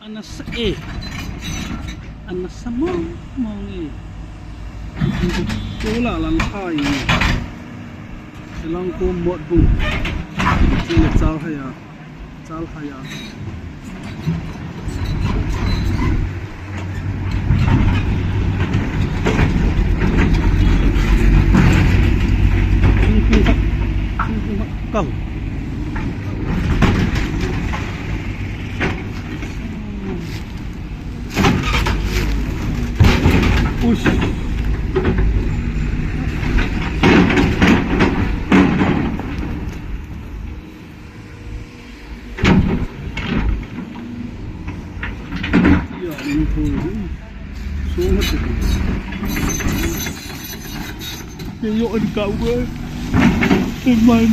Ana sa ana sa mong tula lan khai silang ko mot bu sila chal khaya kal push ya ini thôi xuống mất rồi cái nhội cậu ơi mày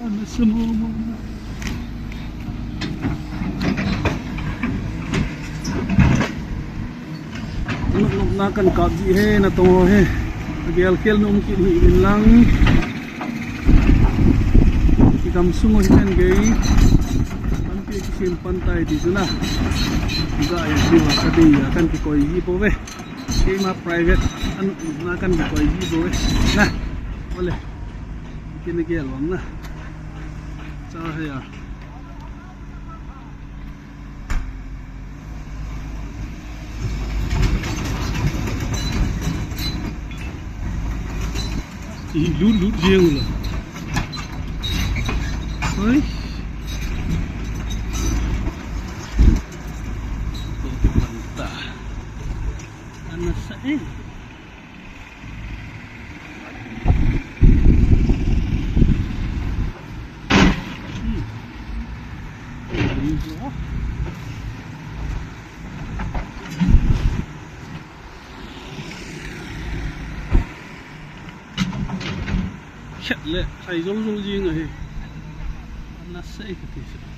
anh semua nuk na kan kap ji he na to he gel kel num ki hi bin lang ki kam sungo hi kan gei pan pi ki sim pantai di sana ga ya di wa ka di ya kan ki koi ji po ve ki ma private an na kan ki koi ji po ve na boleh kini gel wang na cha he ya lút riêng rồi đấy ăn sẽ lệ thầy rong riêng rồi nó sẽ cái gì